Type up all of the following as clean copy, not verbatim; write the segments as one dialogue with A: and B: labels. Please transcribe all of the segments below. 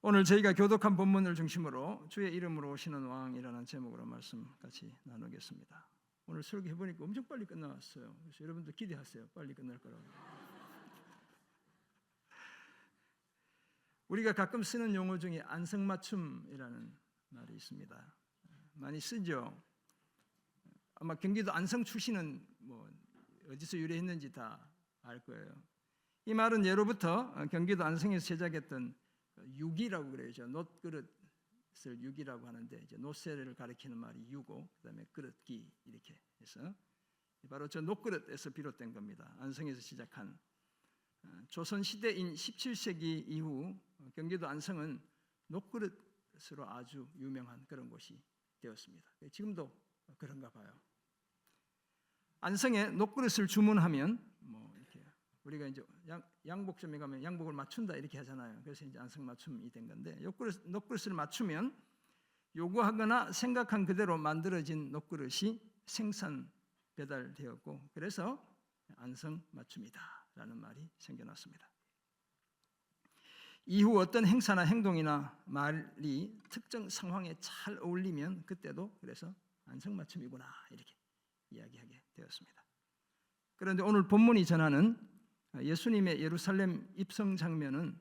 A: 오늘 저희가 교독한 본문을 중심으로 주의 이름으로 오시는 왕이라는 제목으로 말씀 같이 나누겠습니다. 오늘 설교해보니까 엄청 빨리 끝나왔어요. 그래서 여러분도 기대하세요. 빨리 끝날 거라고. 우리가 가끔 쓰는 용어 중에 안성맞춤이라는 말이 있습니다. 많이 쓰죠. 아마 경기도 안성 출신은 어디서 유래했는지 다 알 거예요. 이 말은 예로부터 경기도 안성에서 제작했던 유기라고 그래요. 놋그릇을 유기라고 하는데 이제 놋세를 가리키는 말이 유고 그다음에 그릇기 이렇게 해서 바로 저 놋그릇에서 비롯된 겁니다. 안성에서 시작한 조선 시대인 17세기 이후 경기도 안성은 놋그릇으로 아주 유명한 그런 곳이 되었습니다. 지금도 그런가 봐요. 안성에 놋그릇을 주문하면 이렇게 우리가 이제 양복점에 가면 양복을 맞춘다 이렇게 하잖아요. 그래서 이제 안성 맞춤이 된 건데 놋그릇을 맞추면 요구하거나 생각한 그대로 만들어진 놋그릇이 생산 배달되었고 그래서 안성 맞춤이다라는 말이 생겨났습니다. 이후 어떤 행사나 행동이나 말이 특정 상황에 잘 어울리면 그때도 그래서 안성 맞춤이구나 이렇게 이야기하게 되었습니다. 그런데 오늘 본문이 전하는 예수님의 예루살렘 입성 장면은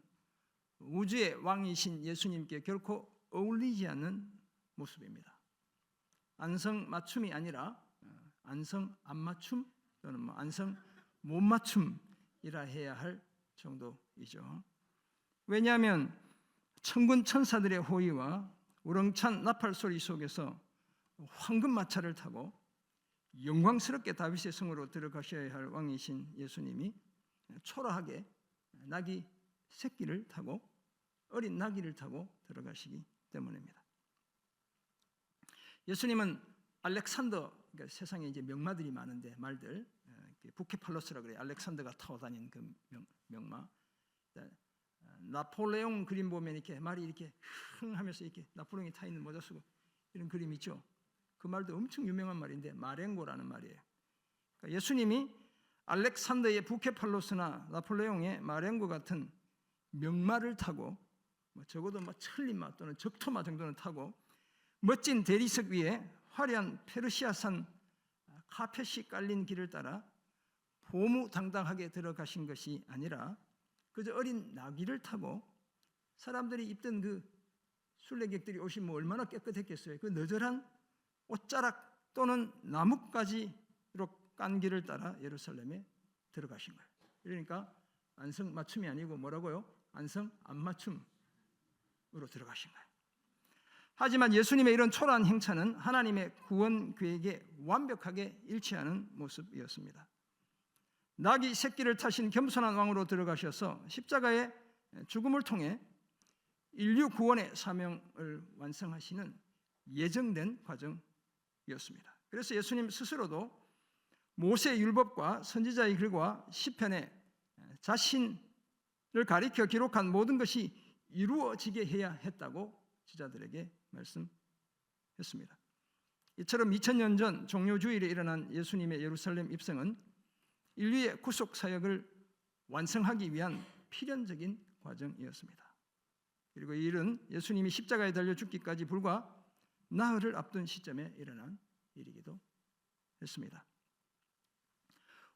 A: 우주의 왕이신 예수님께 결코 어울리지 않는 모습입니다. 안성 맞춤이 아니라 안성 안 맞춤 또는 안성 못 맞춤이라 해야 할 정도이죠. 왜냐하면 천군 천사들의 호의와 우렁찬 나팔 소리 속에서 황금 마차를 타고 영광스럽게 다윗의 성으로 들어가셔야 할 왕이신 예수님이 초라하게 나귀 새끼를 타고 어린 나귀를 타고 들어가시기 때문입니다. 예수님은 알렉산더, 그러니까 세상에 이제 명마들이 많은데 말들 부케팔로스라고 그래요. 알렉산더가 타고 다닌 그 명마. 나폴레옹 그림 보면 이렇게 말이 이렇게 흥 하면서 이렇게 나폴레옹이 타 있는 모자 쓰고 이런 그림 있죠. 그 말도 엄청 유명한 말인데 마렌고라는 말이에요. 그러니까 예수님이 알렉산더의 부케팔로스나 나폴레옹의 마렌고 같은 명마를 타고 적어도 천리마 또는 적토마 정도는 타고 멋진 대리석 위에 화려한 페르시아산 카펫이 깔린 길을 따라 보무당당하게 들어가신 것이 아니라 그저 어린 나귀를 타고 사람들이 입던 그 순례객들이 오시면 얼마나 깨끗했겠어요. 그 너절한 옷자락 또는 나뭇가지로 깐 길을 따라 예루살렘에 들어가신 거예요. 그러니까 안성 맞춤이 아니고 뭐라고요? 안성 안 맞춤으로 들어가신 거예요. 하지만 예수님의 이런 초라한 행차는 하나님의 구원 계획에 완벽하게 일치하는 모습이었습니다. 나귀 새끼를 타신 겸손한 왕으로 들어가셔서 십자가의 죽음을 통해 인류 구원의 사명을 완성하시는 예정된 과정이었습니다. 그래서 예수님 스스로도 모세의 율법과 선지자의 글과 시편에 자신을 가리켜 기록한 모든 것이 이루어지게 해야 했다고 제자들에게 말씀했습니다. 이처럼 2000년 전 종료주일에 일어난 예수님의 예루살렘 입성은 인류의 구속 사역을 완성하기 위한 필연적인 과정이었습니다. 그리고 이 일은 예수님이 십자가에 달려 죽기까지 불과 나흘을 앞둔 시점에 일어난 일이기도 했습니다.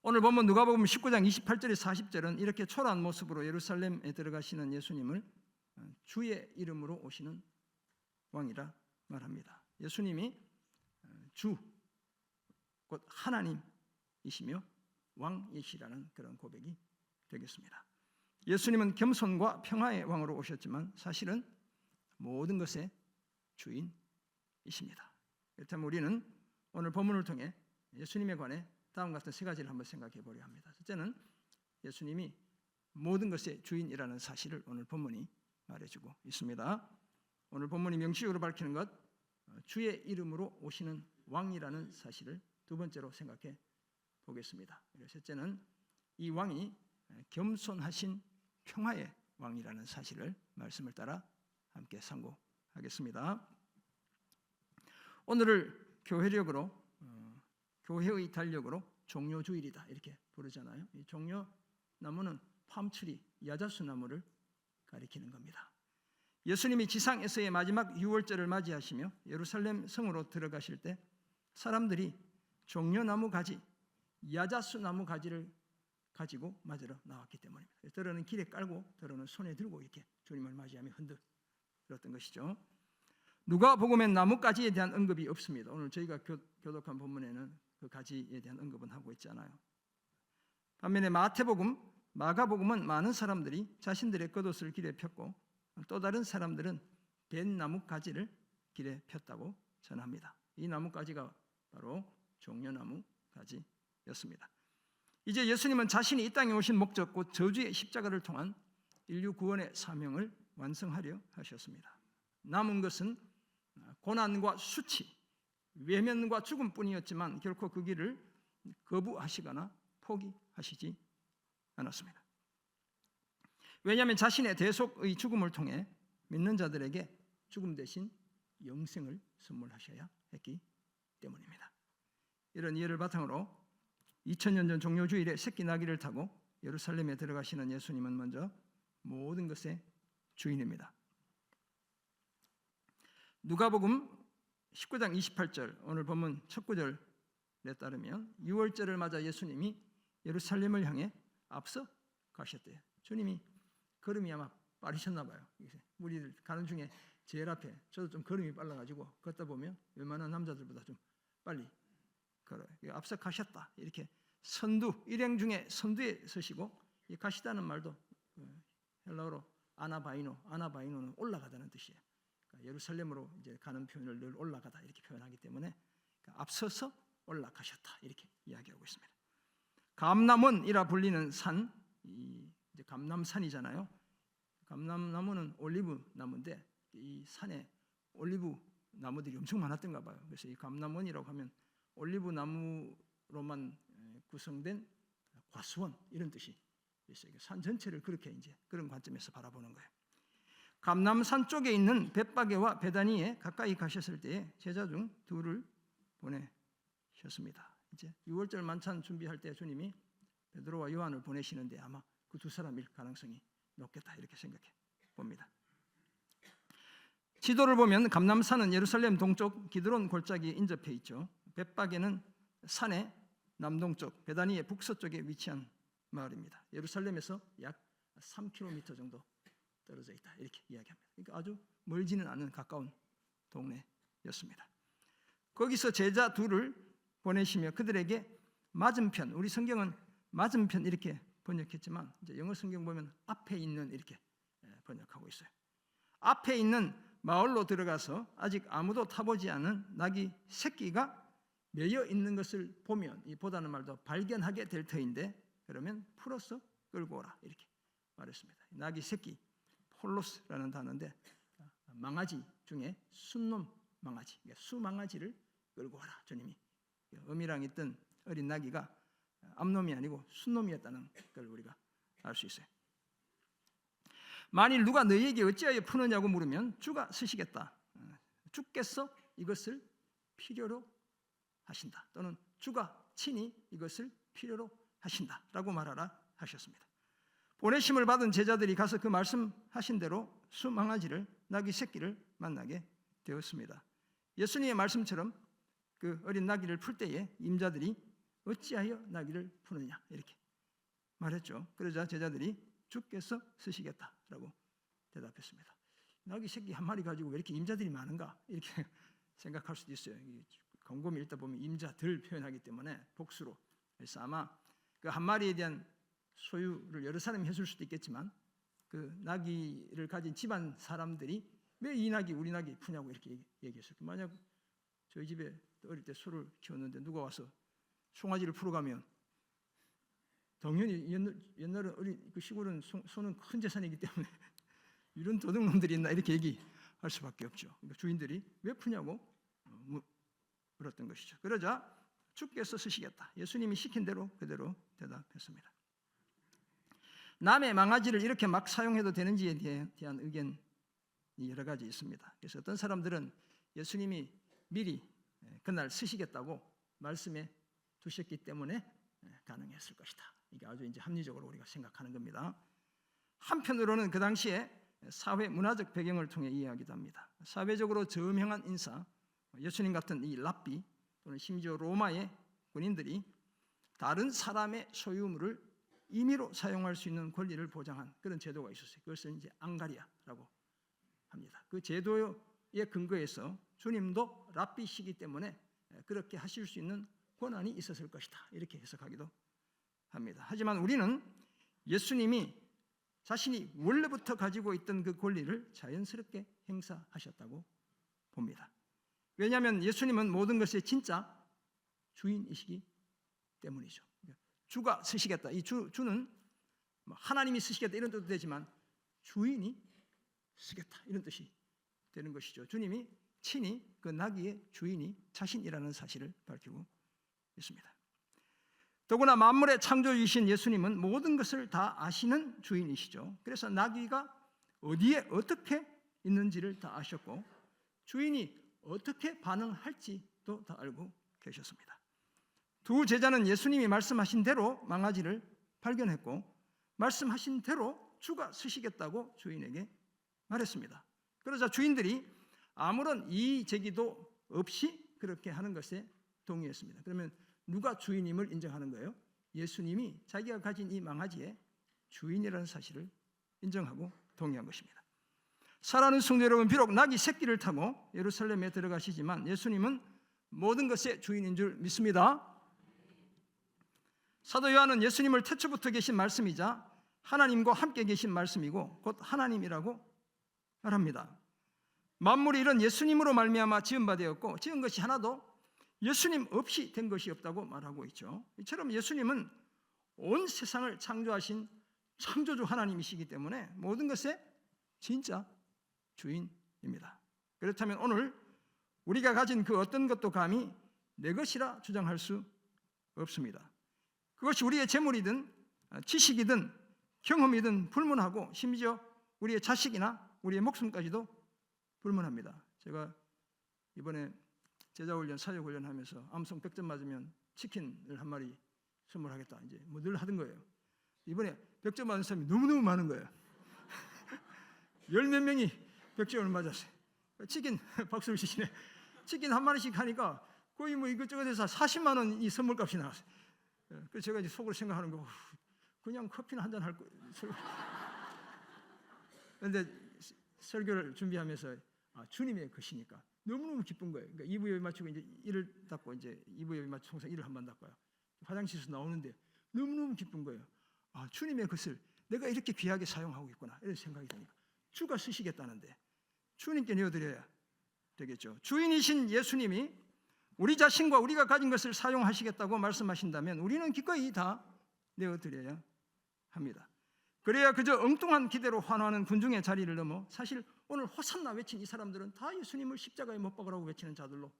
A: 오늘 본문 누가복음 19장 28절에 40절은 이렇게 초라한 모습으로 예루살렘에 들어가시는 예수님을 주의 이름으로 오시는 왕이라 말합니다. 예수님이 주, 곧 하나님이시며 왕이시라는 그런 고백이 되겠습니다. 예수님은 겸손과 평화의 왕으로 오셨지만 사실은 모든 것의 주인이십니다. 그렇다면 우리는 오늘 본문을 통해 예수님에 관해 다음 같은 세 가지를 한번 생각해 보려 합니다. 첫째는 예수님이 모든 것의 주인이라는 사실을 오늘 본문이 말해주고 있습니다. 오늘 본문이 명시적으로 밝히는 것, 주의 이름으로 오시는 왕이라는 사실을 두 번째로 생각해 보겠습니다. 셋째는 이 왕이 겸손하신 평화의 왕이라는 사실을 말씀을 따라 함께 상고하겠습니다. 오늘을 교회력으로 교회의 달력으로 종려주일이다 이렇게 부르잖아요. 이 종려나무는 팜트리, 야자수 나무를 가리키는 겁니다. 예수님이 지상에서의 마지막 유월절을 맞이하시며 예루살렘 성으로 들어가실 때 사람들이 종려나무 가지, 야자수 나무 가지를 가지고 맞으러 나왔기 때문입니다. 더러는 길에 깔고 더러는 손에 들고 이렇게 주님을 맞이하며 흔들었던 것이죠. 누가복음엔 나뭇가지에 대한 언급이 없습니다. 오늘 저희가 교독한 본문에는 그 가지에 대한 언급은 하고 있지 않아요. 반면에 마태복음, 마가복음은 많은 사람들이 자신들의 겉옷을 길에 폈고 또 다른 사람들은 벤 나뭇가지를 길에 폈다고 전합니다. 이 나뭇가지가 바로 종려나무 가지였습니다. 이제 예수님은 자신이 이 땅에 오신 목적, 곧 저주의 십자가를 통한 인류 구원의 사명을 완성하려 하셨습니다. 남은 것은 고난과 수치, 외면과 죽음뿐이었지만 결코 그 길을 거부하시거나 포기하시지 않았습니다. 왜냐하면 자신의 대속의 죽음을 통해 믿는 자들에게 죽음 대신 영생을 선물하셔야 했기 때문입니다. 이런 이해를 바탕으로 2000년 전 종료주일에 새끼 나귀를 타고 예루살렘에 들어가시는 예수님은 먼저 모든 것의 주인입니다. 누가복음 19장 28절 오늘 본문 첫 구절에 따르면 유월절을 맞아 예수님이 예루살렘을 향해 앞서 가셨대요. 주님이 걸음이 아마 빠르셨나 봐요. 우리들 가는 중에 제일 앞에 저도 좀 걸음이 빨라가지고 걷다 보면 웬만한 남자들보다 좀 빨리 걸어요. 앞서 가셨다. 이렇게 선두, 일행 중에 선두에 서시고 이 가시다는 말도 헬라어로 아나바이노는 올라가다는 뜻이에요. 그러니까 예루살렘으로 이제 가는 표현을 늘 올라가다 이렇게 표현하기 때문에 앞서서 올라가셨다 이렇게 이야기하고 있습니다. 감람원이라 불리는 산, 이제 감람산이잖아요. 감람나무는 올리브 나무인데 이 산에 올리브 나무들이 엄청 많았던가 봐요. 그래서 이 감람원이라고 하면 올리브 나무로만 구성된 과수원 이런 뜻이 있어요. 산 전체를 그렇게 이제 그런 관점에서 바라보는 거예요. 감람산 쪽에 있는 벳바게와 베다니에 가까이 가셨을 때에 제자 중 둘을 보내셨습니다. 이제 유월절 만찬 준비할 때 주님이 베드로와 요한을 보내시는데 아마 그 두 사람일 가능성이 높겠다 이렇게 생각해 봅니다. 지도를 보면 감람산은 예루살렘 동쪽 기드론 골짜기에 인접해 있죠. 벳바게는 산의 남동쪽, 베다니의 북서쪽에 위치한 마을입니다. 예루살렘에서 약 3km 정도 떨어져 있다 이렇게 이야기합니다. 그러니까 아주 멀지는 않은 가까운 동네였습니다. 거기서 제자 둘을 보내시며 그들에게 맞은편, 우리 성경은 맞은편 이렇게 번역했지만 이제 영어 성경 보면 앞에 있는 이렇게 번역하고 있어요. 앞에 있는 마을로 들어가서 아직 아무도 타보지 않은 나귀 새끼가 매여 있는 것을 보면, 이 보다는 말도 발견하게 될 터인데 그러면 풀어서 끌고 오라 이렇게 말했습니다. 나귀 새끼, 폴로스라는 단어인데 망아지 중에 순놈 망아지, 수망아지를 끌고 오라. 주님이 어미랑 있던 어린 나귀가 암놈이 아니고 순놈이었다는 걸 우리가 알 수 있어요. 만일 누가 너희에게 어찌하여 푸느냐고 물으면 주가 쓰시겠다. 주께서 이것을 필요로 하신다. 또는 주가 친히 이것을 필요로 하신다라고 말하라 하셨습니다. 보내심을 받은 제자들이 가서 그 말씀하신 대로 수망아지를 나귀 새끼를 만나게 되었습니다. 예수님의 말씀처럼 그 어린 나귀를 풀 때에 임자들이 어찌하여 나귀를 푸느냐 이렇게 말했죠. 그러자 제자들이 주께서 쓰시겠다라고 대답했습니다. 나귀 새끼 한 마리 가지고 왜 이렇게 임자들이 많은가 이렇게 생각할 수도 있어요. 곰곰이 읽다 보면 임자들 표현하기 때문에 복수로. 그래서 아마 그 한 마리에 대한 소유를 여러 사람이 해줄 수도 있겠지만 그 나귀를 가진 집안 사람들이 왜 이 나귀 우리 나귀 푸냐고 이렇게 얘기했어요. 만약 저희 집에 어릴 때 소를 키웠는데 누가 와서 송아지를 풀어 가면 당연히 옛날에 그 시골은 소는 큰 재산이기 때문에 이런 도둑놈들이 있나 이렇게 얘기할 수밖에 없죠. 그러니까 주인들이 왜 푸냐고 물었던 것이죠. 그러자 주께서 쓰시겠다. 예수님이 시킨 대로 그대로 대답했습니다. 남의 망아지를 이렇게 막 사용해도 되는지에 대한 의견이 여러 가지 있습니다. 그래서 어떤 사람들은 예수님이 미리 그날 쓰시겠다고 말씀해 두셨기 때문에 가능했을 것이다. 이게 아주 이제 합리적으로 우리가 생각하는 겁니다. 한편으로는 그 당시에 사회 문화적 배경을 통해 이해하기도 합니다. 사회적으로 저명한 인사, 예수님 같은 이 랍비 또는 심지어 로마의 군인들이 다른 사람의 소유물을 임의로 사용할 수 있는 권리를 보장한 그런 제도가 있었어요. 그것을 이제 앙가리아라고 합니다. 그 제도의 근거에서 주님도 랍비시기 때문에 그렇게 하실 수 있는 권한이 있었을 것이다, 이렇게 해석하기도 합니다. 하지만 우리는 예수님이 자신이 원래부터 가지고 있던 그 권리를 자연스럽게 행사하셨다고 봅니다. 왜냐하면 예수님은 모든 것의 진짜 주인이시기 때문이죠. 주가 쓰시겠다, 이 주는 하나님이 쓰시겠다 이런 뜻도 되지만 주인이 쓰겠다 이런 뜻이 되는 것이죠. 주님이 친히 그 나귀의 주인이 자신이라는 사실을 밝히고 있습니다. 더구나 만물의 창조주이신 예수님은 모든 것을 다 아시는 주인이시죠. 그래서 나귀가 어디에 어떻게 있는지를 다 아셨고 주인이 어떻게 반응할지도 다 알고 계셨습니다. 두 제자는 예수님이 말씀하신 대로 망아지를 발견했고 말씀하신 대로 주가 쓰시겠다고 주인에게 말했습니다. 그러자 주인들이 아무런 이의 제기도 없이 그렇게 하는 것에 동의했습니다. 그러면 누가 주인임을 인정하는 거예요? 예수님이 자기가 가진 이 망아지의 주인이라는 사실을 인정하고 동의한 것입니다. 사랑하는 성도 여러분, 비록 나귀 새끼를 타고 예루살렘에 들어가시지만 예수님은 모든 것의 주인인 줄 믿습니다. 사도 요한은 예수님을 태초부터 계신 말씀이자 하나님과 함께 계신 말씀이고 곧 하나님이라고 말합니다. 만물이 이런 예수님으로 말미암아 지은 바 되었고 지은 것이 하나도 예수님 없이 된 것이 없다고 말하고 있죠. 이처럼 예수님은 온 세상을 창조하신 창조주 하나님이시기 때문에 모든 것의 진짜 주인입니다. 그렇다면 오늘 우리가 가진 그 어떤 것도 감히 내 것이라 주장할 수 없습니다. 그것이 우리의 재물이든 지식이든 경험이든 불문하고 심지어 우리의 자식이나 우리의 목숨까지도 불문합니다. 제가 이번에 제자훈련, 사역훈련 하면서 암송 100점 맞으면 치킨을 한 마리 선물하겠다 이제 뭐 늘 하던 거예요. 이번에 100점 맞은 사람이 너무너무 많은 거예요. 열 몇 명이 100점을 맞았어요. 치킨 박수를 치시네. 치킨 한 마리씩 하니까 거의 뭐 이것저것 해서 40만 원이 선물값이 나왔어요. 그래서 제가 이제 속으로 생각하는 거 그냥 커피나 한잔 할 거. 그런데 설교를 준비하면서 주님의 것이니까 너무너무 기쁜 거예요. 그러니까 2부 예배 마치고 이제 일을 닦고 이제 2부 예배 마치고 항상 일을 한 번 닦아요. 화장실에서 나오는데 너무너무 기쁜 거예요. 주님의 것을 내가 이렇게 귀하게 사용하고 있구나 이런 생각이 드니까 주가 쓰시겠다는데 주님께 내어드려야 되겠죠. 주인이신 예수님이 우리 자신과 우리가 가진 것을 사용하시겠다고 말씀하신다면 우리는 기꺼이 다 내어드려야 합니다. 그래야 그저 엉뚱한 기대로 환호하는 군중의 자리를 넘어 사실 오늘 호산나 외친 이 사람들은 다 예수님을 십자가에 못 박으라고 외치는 자들로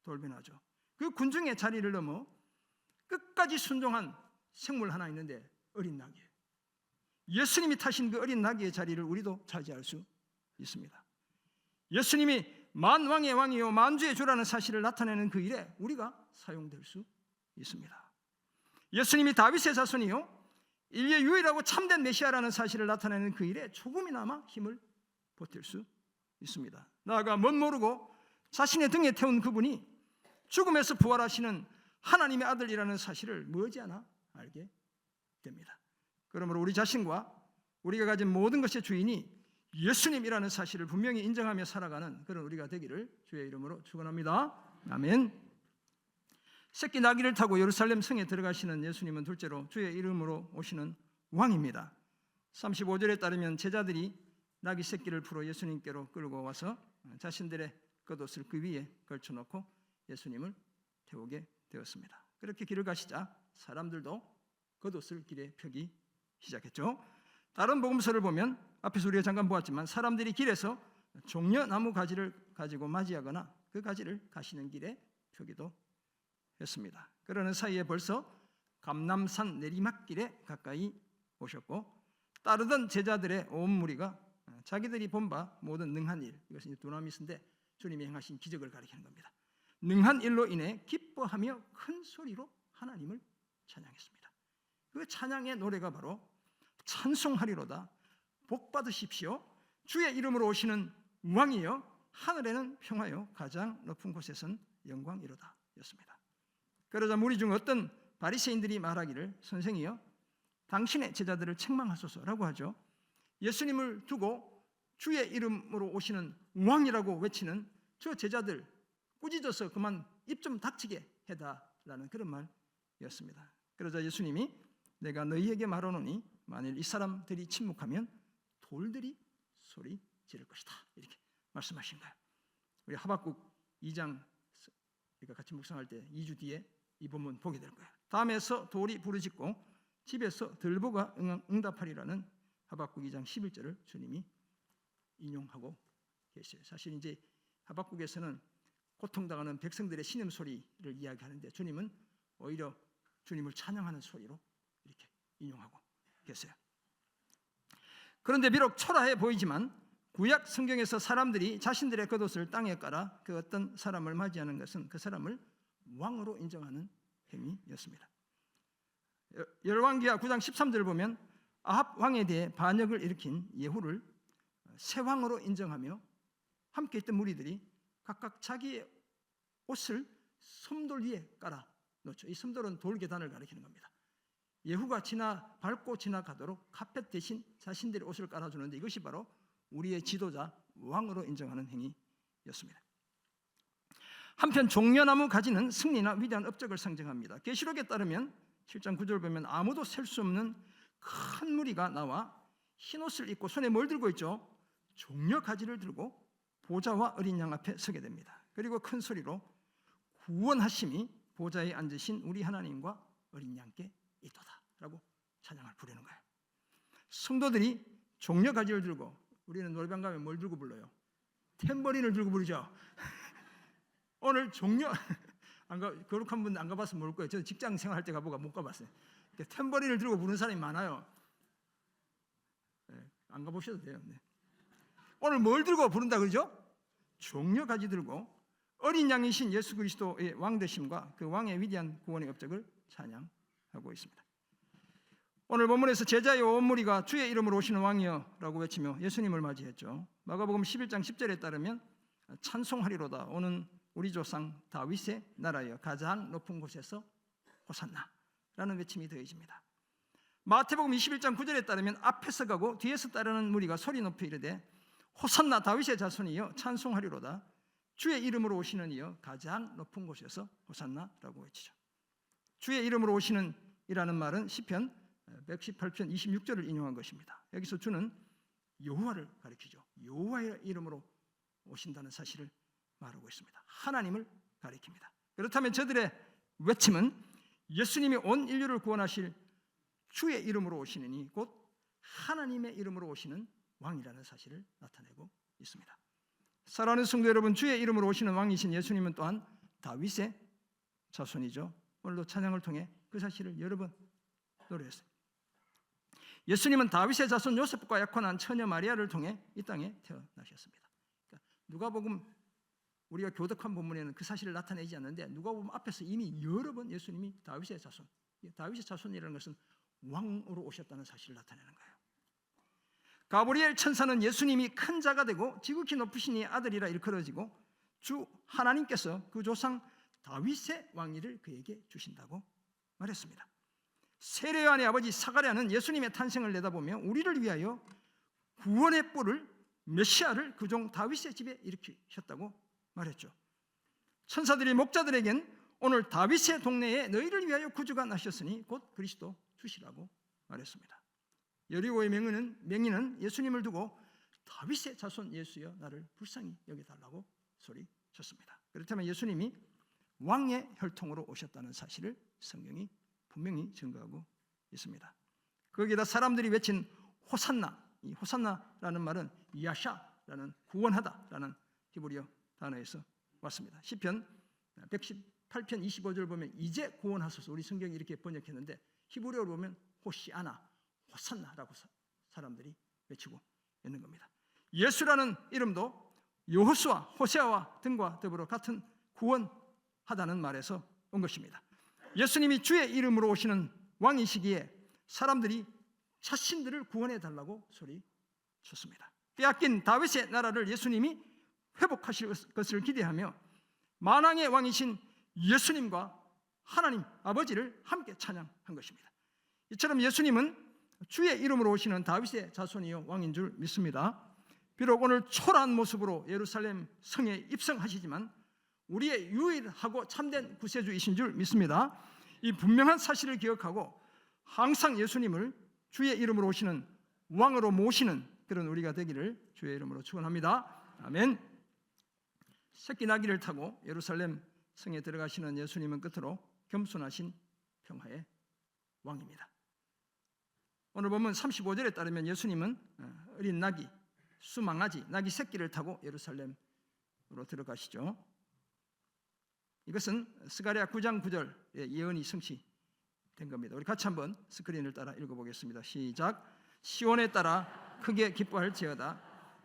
A: 돌변하죠. 그 군중의 자리를 넘어 끝까지 순종한 생물 하나 있는데 어린 나귀예요. 예수님이 타신 그 어린 나귀의 자리를 우리도 차지할 수 있습니다. 예수님이 만왕의 왕이요 만주의 주라는 사실을 나타내는 그 일에 우리가 사용될 수 있습니다. 예수님이 다윗의 자손이요 인류의 유일하고 참된 메시아라는 사실을 나타내는 그 일에 조금이나마 힘을 보탤 수 있습니다. 나아가 못 모르고 자신의 등에 태운 그분이 죽음에서 부활하시는 하나님의 아들이라는 사실을 머지않아 알게 됩니다. 그러므로 우리 자신과 우리가 가진 모든 것의 주인이 예수님이라는 사실을 분명히 인정하며 살아가는 그런 우리가 되기를 주의 이름으로 축원합니다. 아멘. 새끼 나귀를 타고 예루살렘 성에 들어가시는 예수님은 둘째로 주의 이름으로 오시는 왕입니다. 35절에 따르면 제자들이 나귀 새끼를 풀어 예수님께로 끌고 와서 자신들의 겉옷을 그 위에 걸쳐놓고 예수님을 태우게 되었습니다. 그렇게 길을 가시자 사람들도 겉옷을 길에 펴기 시작했죠. 다른 복음서를 보면 앞에서 우리가 잠깐 보았지만 사람들이 길에서 종려나무 가지를 가지고 맞이하거나 그 가지를 가시는 길에 펴기도 했습니다. 그러는 사이에 벌써 감람산 내리막길에 가까이 오셨고 따르던 제자들의 온 무리가 자기들이 본 바 모든 능한 일, 이것은 두나미스인데 주님이 행하신 기적을 가리키는 겁니다. 능한 일로 인해 기뻐하며 큰 소리로 하나님을 찬양했습니다. 그 찬양의 노래가 바로 찬송하리로다 복 받으십시오 주의 이름으로 오시는 왕이여 하늘에는 평화요 가장 높은 곳에선 영광이로다 였습니다. 그러자 무리 중 어떤 바리새인들이 말하기를 선생이여 당신의 제자들을 책망하소서라고 하죠. 예수님을 두고 주의 이름으로 오시는 왕이라고 외치는 저 제자들 꾸짖어서 그만 입 좀 닥치게 해달라는 그런 말이었습니다. 그러자 예수님이 내가 너희에게 말하노니 만일 이 사람들이 침묵하면 돌들이 소리 지를 것이다 이렇게 말씀하신 거예요. 우리 하박국 2장 우리가 같이 묵상할 때 2주 뒤에 이 본문 보게 될 거예요. 담에서 돌이 부르짖고 집에서 들보가 응답하리라는 하박국 2장 11절을 주님이 인용하고 계세요. 사실 이제 하박국에서는 고통당하는 백성들의 신음소리를 이야기하는데 주님은 오히려 주님을 찬양하는 소리로 이렇게 인용하고 계세요. 그런데 비록 초라해 보이지만 구약 성경에서 사람들이 자신들의 겉옷을 땅에 깔아 그 어떤 사람을 맞이하는 것은 그 사람을 왕으로 인정하는 행위였습니다. 열왕기하 9장 13절을 보면 아합 왕에 대해 반역을 일으킨 예후를 새 왕으로 인정하며 함께 있던 무리들이 각각 자기의 옷을 섬돌 위에 깔아 놓죠. 이 섬돌은 돌계단을 가리키는 겁니다. 예후가 밟고 지나가도록 카펫 대신 자신들의 옷을 깔아주는데 이것이 바로 우리의 지도자 왕으로 인정하는 행위였습니다. 한편 종려나무 가지는 승리나 위대한 업적을 상징합니다. 계시록에 따르면 7장 9절 보면 아무도 셀 수 없는 큰 무리가 나와 흰옷을 입고 손에 뭘 들고 있죠? 종려 가지를 들고 보좌와 어린 양 앞에 서게 됩니다. 그리고 큰 소리로 구원하심이 보좌에 앉으신 우리 하나님과 어린 양께 있도다 라고 찬양을 부르는 거예요. 성도들이 종려 가지를 들고, 우리는 노래방 가면 뭘 들고 불러요? 탬버린을 들고 부르죠. 오늘 종려 거룩한 분 안 가봤으면 모를 거예요. 저는 직장 생활할 때 가보고 못 가봤어요. 탬버린을 들고 부르는 사람이 많아요. 네, 안 가보셔도 돼요. 네. 오늘 뭘 들고 부른다 그러죠? 종려 가지 들고 어린 양이신 예수 그리스도의 왕 되심과 그 왕의 위대한 구원의 업적을 찬양하고 있습니다. 오늘 본문에서 제자의 온 무리가 주의 이름으로 오시는 왕이여 라고 외치며 예수님을 맞이했죠. 마가복음 11장 10절에 따르면 찬송하리로다 오는 우리 조상 다윗의 나라여 가장 높은 곳에서 호산나 라는 외침이 더해집니다. 마태복음 21장 9절에 따르면 앞에서 가고 뒤에서 따르는 무리가 소리 높이 이르되 호산나 다윗의 자손이여 찬송하리로다 주의 이름으로 오시는 이여 가장 높은 곳에서 호산나라고 외치죠. 주의 이름으로 오시는 이라는 말은 시편 118편 26절을 인용한 것입니다. 여기서 주는 여호와를 가리키죠. 여호와의 이름으로 오신다는 사실을 말하고 있습니다. 하나님을 가리킵니다. 그렇다면 저들의 외침은 예수님이 온 인류를 구원하실 주의 이름으로 오시느니 곧 하나님의 이름으로 오시는 왕이라는 사실을 나타내고 있습니다. 사랑하는 성도 여러분, 주의 이름으로 오시는 왕이신 예수님은 또한 다윗의 자손이죠. 오늘도 찬양을 통해 그 사실을 여러 번 노래했어요. 예수님은 다윗의 자손 요셉과 약혼한 처녀 마리아를 통해 이 땅에 태어나셨습니다. 그러니까 누가복음 우리가 교독한 본문에는 그 사실을 나타내지 않는데 누가복음 앞에서 이미 여러 번 예수님이 다윗의 자손, 다윗의 자손이라는 것은 왕으로 오셨다는 사실을 나타내는 거예요. 가브리엘 천사는 예수님이 큰 자가 되고 지극히 높으신 이의 아들이라 일컬어지고 주 하나님께서 그 조상 다윗의 왕위를 그에게 주신다고 말했습니다. 세례요한의 아버지 사가랴는 예수님의 탄생을 내다보며 우리를 위하여 구원의 뿔을 메시아를 그 종 다윗의 집에 일으키셨다고 말했죠. 천사들이 목자들에겐 오늘 다윗의 동네에 너희를 위하여 구주가 나셨으니 곧 그리스도 주시라고 말했습니다. 여리고의 맹인은 예수님을 두고 다윗의 자손 예수여 나를 불쌍히 여겨달라고 소리쳤습니다. 그렇다면 예수님이 왕의 혈통으로 오셨다는 사실을 성경이 분명히 증거하고 있습니다. 거기에다 사람들이 외친 호산나, 이 호산나라는 말은 야샤라는 구원하다라는 히브리어 단어에서 왔습니다. 시편 118편 25절 보면 이제 구원하소서, 우리 성경이 이렇게 번역했는데 히브리어로 보면 호시아나, 호산나라고 사람들이 외치고 있는 겁니다. 예수라는 이름도 여호수아, 호세아와 등과 더불어 같은 구원하다는 말에서 온 것입니다. 예수님이 주의 이름으로 오시는 왕이시기에 사람들이 자신들을 구원해 달라고 소리쳤습니다. 빼앗긴 다윗의 나라를 예수님이 회복하실 것을 기대하며 만왕의 왕이신 예수님과 하나님 아버지를 함께 찬양한 것입니다. 이처럼 예수님은 주의 이름으로 오시는 다윗의 자손이요 왕인 줄 믿습니다. 비록 오늘 초라한 모습으로 예루살렘 성에 입성하시지만 우리의 유일하고 참된 구세주이신 줄 믿습니다. 이 분명한 사실을 기억하고 항상 예수님을 주의 이름으로 오시는 왕으로 모시는 그런 우리가 되기를 주의 이름으로 축원합니다. 아멘. 새끼 나귀를 타고 예루살렘 성에 들어가시는 예수님은 끝으로 겸손하신 평화의 왕입니다. 오늘 보면 35절에 따르면 예수님은 어린 나귀, 수망아지, 나귀 새끼를 타고 예루살렘으로 들어가시죠. 이것은 스가랴 9장 9절의 예언이 성취된 겁니다. 우리 같이 한번 스크린을 따라 읽어보겠습니다. 시작. 시온에 따라 크게 기뻐할지어다.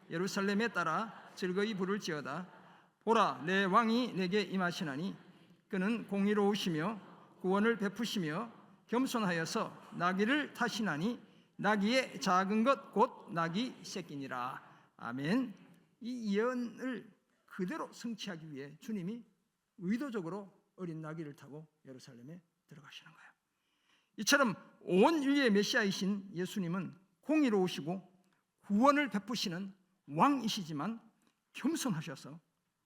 A: 예루살렘에 따라 즐거이 부를지어다. 보라, 내 왕이 내게 임하시나니 그는 공의로우시며 구원을 베푸시며 겸손하여서 나귀를 타시나니 나귀의 작은 것 곧 나귀 새끼니라. 아멘. 이 예언을 그대로 성취하기 위해 주님이 의도적으로 어린 나귀를 타고 예루살렘에 들어가시는 거예요. 이처럼 온 인류의 메시아이신 예수님은 공의로우시고 구원을 베푸시는 왕이시지만 겸손하셔서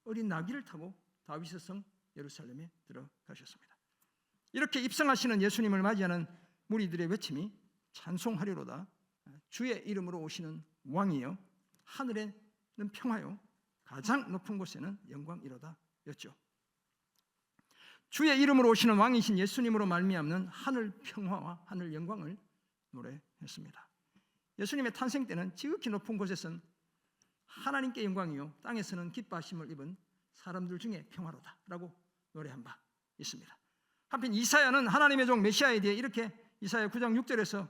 A: 어린 나귀를 타고 다윗의 성 예루살렘에 들어가셨습니다. 이렇게 입성하시는 예수님을 맞이하는 무리들의 외침이 찬송하리로다. 주의 이름으로 오시는 왕이여 하늘에는 평화요 가장 높은 곳에는 영광이로다 였죠. 주의 이름으로 오시는 왕이신 예수님으로 말미암는 하늘 평화와 하늘 영광을 노래했습니다. 예수님의 탄생 때는 지극히 높은 곳에서는 하나님께 영광이요 땅에서는 기뻐하심을 입은 사람들 중에 평화로다라고 노래한 바 있습니다. 한편 이사야는 하나님의 종 메시아에 대해 이렇게 이사야 9장 6절에서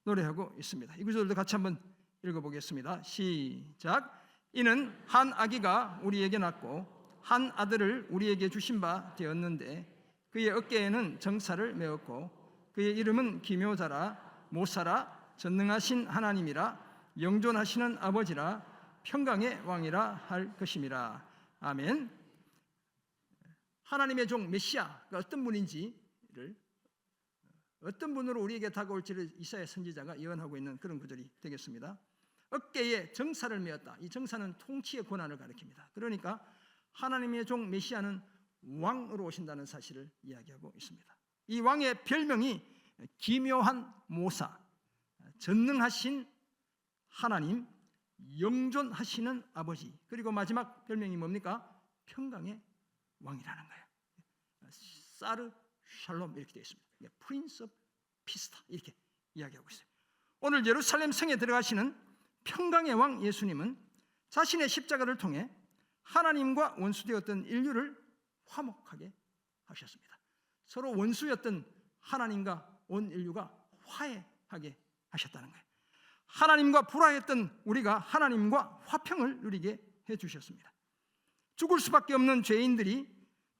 A: 노래하고 있습니다. 이 구절도 같이 한번 읽어보겠습니다. 시작. 이는 한 아기가 우리에게 낳고 한 아들을 우리에게 주신 바 되었는데 그의 어깨에는 정사를 메었고 그의 이름은 기묘자라 모사라 전능하신 하나님이라 영존하시는 아버지라 평강의 왕이라 할 것임이라. 아멘. 하나님의 종 메시아가 어떤 분인지를 어떤 분으로 우리에게 다가올지를 이사야 선지자가 예언하고 있는 그런 구절이 되겠습니다. 어깨에 정사를 메었다. 이 정사는 통치의 권한을 가리킵니다. 그러니까 하나님의 종 메시아는 왕으로 오신다는 사실을 이야기하고 있습니다. 이 왕의 별명이 기묘한 모사, 전능하신 하나님, 영존하시는 아버지, 그리고 마지막 별명이 뭡니까? 평강의 왕이라는 거예요. 사르 샬롬 이렇게 되어 있습니다. 프린스 오브 피스타 이렇게 이야기하고 있어요. 오늘 예루살렘 성에 들어가시는 평강의 왕 예수님은 자신의 십자가를 통해 하나님과 원수되었던 인류를 화목하게 하셨습니다. 서로 원수였던 하나님과 온 인류가 화해하게 하셨다는 거예요. 하나님과 불화했던 우리가 하나님과 화평을 누리게 해주셨습니다. 죽을 수밖에 없는 죄인들이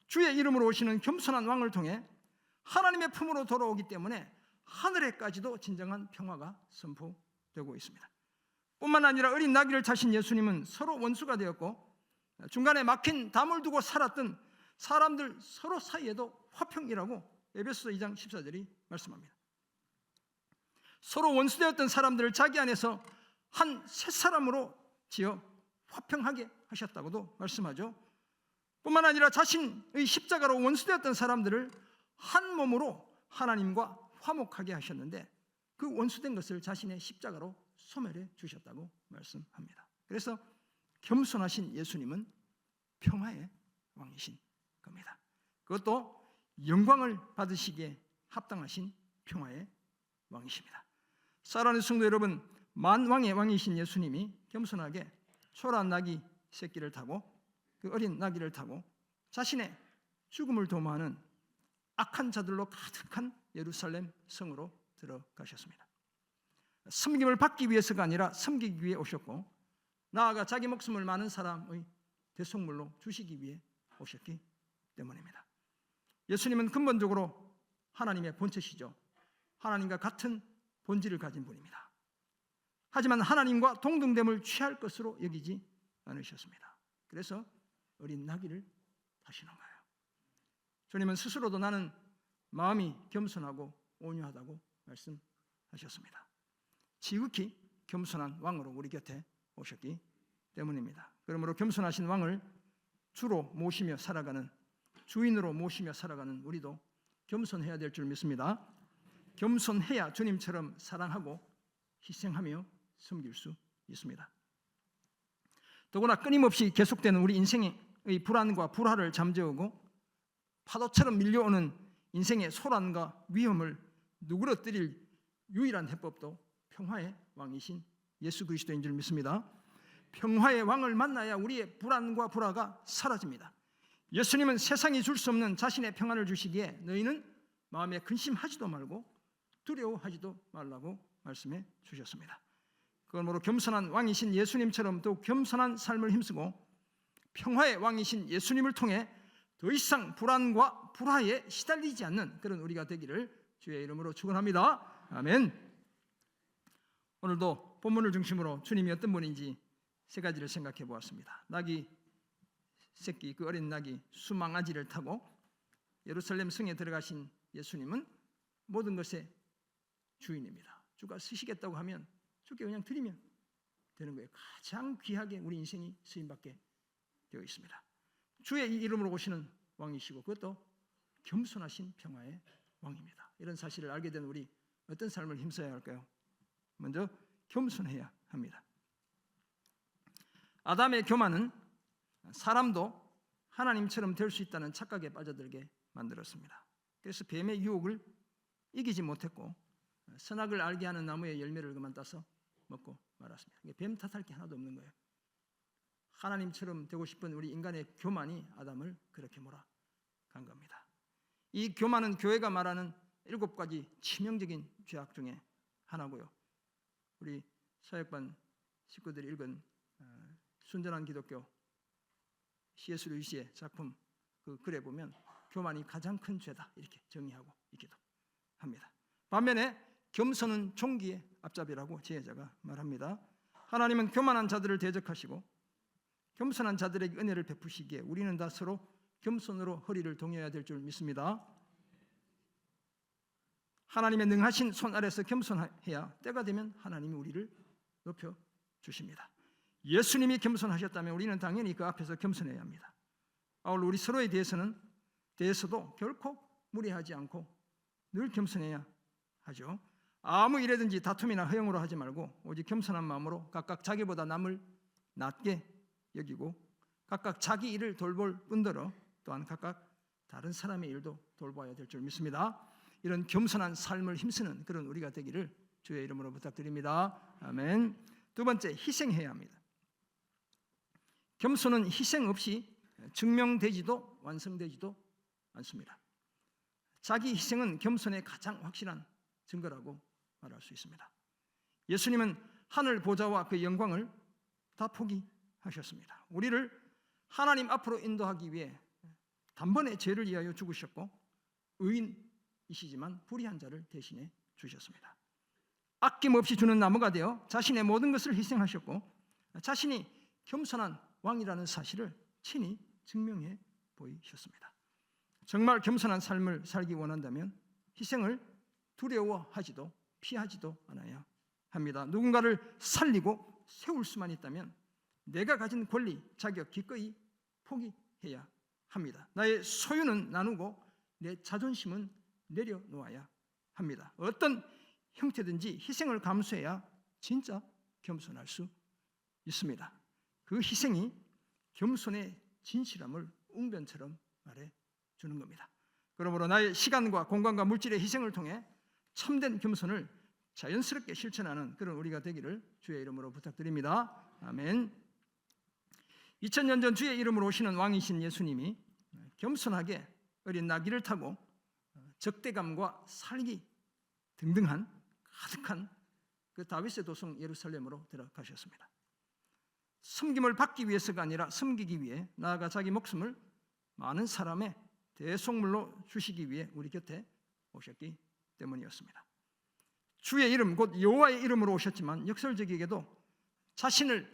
A: 주의 이름으로 오시는 겸손한 왕을 통해 하나님의 품으로 돌아오기 때문에 하늘에까지도 진정한 평화가 선포되고 있습니다. 뿐만 아니라 어린 나귀를 타신 예수님은 서로 원수가 되었고 중간에 막힌 담을 두고 살았던 사람들 서로 사이에도 화평이라고 에베소서 2장 14절이 말씀합니다. 서로 원수되었던 사람들을 자기 안에서 한 새 사람으로 지어 화평하게 하셨다고도 말씀하죠. 뿐만 아니라 자신의 십자가로 원수되었던 사람들을 한 몸으로 하나님과 화목하게 하셨는데 그 원수된 것을 자신의 십자가로 소멸해 주셨다고 말씀합니다. 그래서 겸손하신 예수님은 평화의 왕이신 겁니다. 그것도 영광을 받으시기에 합당하신 평화의 왕이십니다. 사랑하는 성도 여러분, 만왕의 왕이신 예수님이 겸손하게 초라한 나귀 새끼를 타고 그 어린 나귀를 타고 자신의 죽음을 도모하는 악한 자들로 가득한 예루살렘 성으로 들어가셨습니다. 섬김을 받기 위해서가 아니라 섬기기 위해 오셨고 나아가 자기 목숨을 많은 사람의 대속물로 주시기 위해 오셨기 때문입니다. 예수님은 근본적으로 하나님의 본체시죠. 하나님과 같은 본질을 가진 분입니다. 하지만 하나님과 동등됨을 취할 것으로 여기지 않으셨습니다. 그래서 어린 나귀를 타시는 거예요. 주님은 스스로도 나는 마음이 겸손하고 온유하다고 말씀하셨습니다. 지극히 겸손한 왕으로 우리 곁에 오셨기 때문입니다. 그러므로 겸손하신 왕을 주로 모시며 살아가는, 주인으로 모시며 살아가는 우리도 겸손해야 될 줄 믿습니다. 겸손해야 주님처럼 사랑하고 희생하며 섬길 수 있습니다. 더구나 끊임없이 계속되는 우리 인생의 불안과 불화를 잠재우고 파도처럼 밀려오는 인생의 소란과 위험을 누그러뜨릴 유일한 해법도 평화의 왕이신 예수 그리스도인 줄 믿습니다. 평화의 왕을 만나야 우리의 불안과 불화가 사라집니다. 예수님은 세상이 줄 수 없는 자신의 평안을 주시기에 너희는 마음에 근심하지도 말고 두려워하지도 말라고 말씀해 주셨습니다. 그러므로 겸손한 왕이신 예수님처럼 더욱 겸손한 삶을 힘쓰고 평화의 왕이신 예수님을 통해 더 이상 불안과 불화에 시달리지 않는 그런 우리가 되기를 주의 이름으로 축원합니다. 아멘. 오늘도 본문을 중심으로 주님이 어떤 분인지 세 가지를 생각해 보았습니다. 나귀 새끼, 그 어린 나귀 수망아지를 타고 예루살렘 성에 들어가신 예수님은 모든 것의 주인입니다. 주가 쓰시겠다고 하면 주께 그냥 드리면 되는 거예요. 가장 귀하게 우리 인생이 쓰임받게 되어 있습니다. 주의 이름으로 오시는 왕이시고 그것도 겸손하신 평화의 왕입니다. 이런 사실을 알게 된 우리 어떤 삶을 힘써야 할까요? 먼저 겸손해야 합니다. 아담의 교만은 사람도 하나님처럼 될 수 있다는 착각에 빠져들게 만들었습니다. 그래서 뱀의 유혹을 이기지 못했고 선악을 알게 하는 나무의 열매를 그만 따서 먹고 말았습니다. 뱀 탓할 게 하나도 없는 거예요. 하나님처럼 되고 싶은 우리 인간의 교만이 아담을 그렇게 몰아간 겁니다. 이 교만은 교회가 말하는 7가지 치명적인 죄악 중에 하나고요. 우리 사역반 식구들이 읽은 순전한 기독교 C.S. 루이스의 작품 그 글에 보면 교만이 가장 큰 죄다 이렇게 정의하고 있기도 합니다. 반면에 겸손은 종기의 앞잡이라고 지혜자가 말합니다. 하나님은 교만한 자들을 대적하시고 겸손한 자들에게 은혜를 베푸시기에 우리는 다 서로 겸손으로 허리를 동여야 될 줄 믿습니다. 하나님의 능하신 손 아래서 겸손해야 때가 되면 하나님이 우리를 높여 주십니다. 예수님이 겸손하셨다면 우리는 당연히 그 앞에서 겸손해야 합니다. 아울러 우리 서로에 대해서도 결코 무리하지 않고 늘 겸손해야 하죠. 아무 일에든지 다툼이나 허영으로 하지 말고 오직 겸손한 마음으로 각각 자기보다 남을 낮게 여기고 각각 자기 일을 돌볼 뿐더러 또한 각각 다른 사람의 일도 돌봐야 될 줄 믿습니다. 이런 겸손한 삶을 힘쓰는 그런 우리가 되기를 주의 이름으로 부탁드립니다. 아멘. 두 번째, 희생해야 합니다. 겸손은 희생 없이 증명되지도 완성되지도 않습니다. 자기 희생은 겸손의 가장 확실한 증거라고 말할 수 있습니다. 예수님은 하늘 보좌와 그 영광을 다 포기하셨습니다. 우리를 하나님 앞으로 인도하기 위해 단번에 죄를 위하여 죽으셨고 의인이시지만 불의한 자를 대신해 주셨습니다. 아낌없이 주는 나무가 되어 자신의 모든 것을 희생하셨고 자신이 겸손한 왕이라는 사실을 친히 증명해 보이셨습니다. 정말 겸손한 삶을 살기 원한다면 희생을 두려워하지도 피하지도 않아야 합니다. 누군가를 살리고 세울 수만 있다면 내가 가진 권리, 자격 기꺼이 포기해야 합니다. 나의 소유는 나누고 내 자존심은 내려놓아야 합니다. 어떤 형태든지 희생을 감수해야 진짜 겸손할 수 있습니다. 그 희생이 겸손의 진실함을 웅변처럼 말해주는 겁니다. 그러므로 나의 시간과 공간과 물질의 희생을 통해 참된 겸손을 자연스럽게 실천하는 그런 우리가 되기를 주의 이름으로 부탁드립니다. 아멘. 2000년 전 주의 이름으로 오시는 왕이신 예수님이 겸손하게 어린 나귀를 타고 적대감과 살기 등등한 가득한 그 다윗의 도성 예루살렘으로 들어가셨습니다. 섬김을 받기 위해서가 아니라 섬기기 위해, 나아가 자기 목숨을 많은 사람의 대속물로 주시기 위해 우리 곁에 오셨기 때문이었습니다. 주의 이름 곧 여호와의 이름으로 오셨지만 역설적이게도 자신을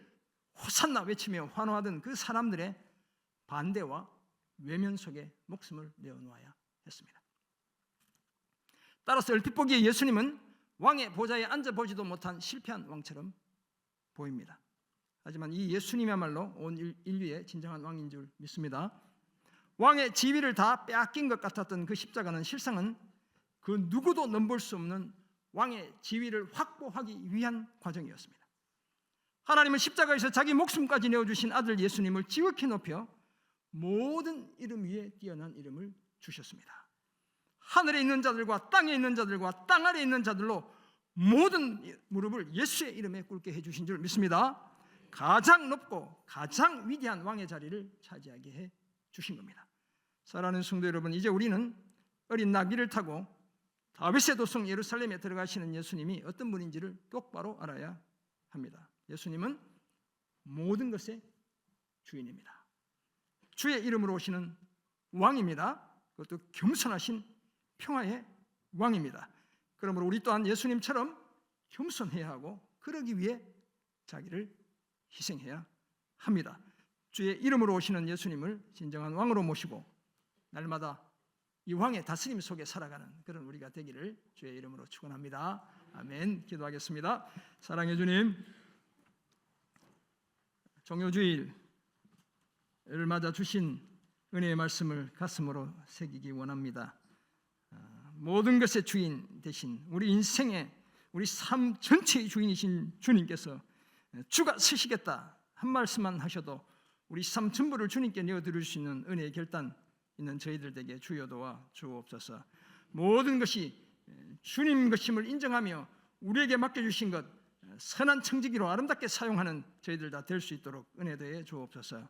A: 호산나 외치며 환호하던 그 사람들의 반대와 외면 속에 목숨을 내어놓아야 했습니다. 따라서 얼핏 보기에 예수님은 왕의 보좌에 앉아보지도 못한 실패한 왕처럼 보입니다. 하지만 이 예수님이야말로 온 인류의 진정한 왕인 줄 믿습니다. 왕의 지위를 다 빼앗긴 것 같았던 그 십자가는 실상은 그 누구도 넘볼 수 없는 왕의 지위를 확보하기 위한 과정이었습니다. 하나님은 십자가에서 자기 목숨까지 내어주신 아들 예수님을 지극히 높여 모든 이름 위에 뛰어난 이름을 주셨습니다. 하늘에 있는 자들과 땅에 있는 자들과 땅 아래에 있는 자들로 모든 무릎을 예수의 이름에 꿇게 해주신 줄 믿습니다. 가장 높고 가장 위대한 왕의 자리를 차지하게 해 주신 겁니다. 사랑하는 성도 여러분, 이제 우리는 어린 나귀를 타고 다윗의 도성 예루살렘에 들어가시는 예수님이 어떤 분인지를 똑바로 알아야 합니다. 예수님은 모든 것의 주인입니다. 주의 이름으로 오시는 왕입니다. 그것도 겸손하신 평화의 왕입니다. 그러므로 우리 또한 예수님처럼 겸손해야 하고 그러기 위해 자기를 희생해야 합니다. 주의 이름으로 오시는 예수님을 진정한 왕으로 모시고 날마다 이 왕의 다스림 속에 살아가는 그런 우리가 되기를 주의 이름으로 축원합니다. 아멘. 기도하겠습니다. 사랑해 주님, 종료주일을 맞아 주신 은혜의 말씀을 가슴으로 새기기 원합니다. 모든 것의 주인 되신 우리 인생의 우리 삶 전체의 주인이신 주님께서 주가 쓰시겠다 한 말씀만 하셔도 우리 삶 전부를 주님께 내어드릴 수 있는 은혜의 결단 있는 저희들에게 주여 도와 주옵소서. 모든 것이 주님 것임을 인정하며 우리에게 맡겨주신 것 선한 청지기로 아름답게 사용하는 저희들 다 될 수 있도록 은혜 더해 주옵소서.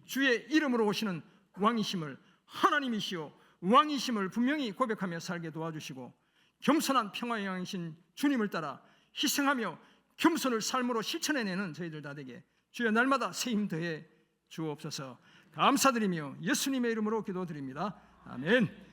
A: 주의 이름으로 오시는 왕이심을 하나님이시오 왕이심을 분명히 고백하며 살게 도와주시고 겸손한 평화의 왕이신 주님을 따라 희생하며 겸손을 삶으로 실천해내는 저희들 다 되게 주여 날마다 새 힘 더해 주옵소서. 감사드리며 예수님의 이름으로 기도드립니다. 아멘.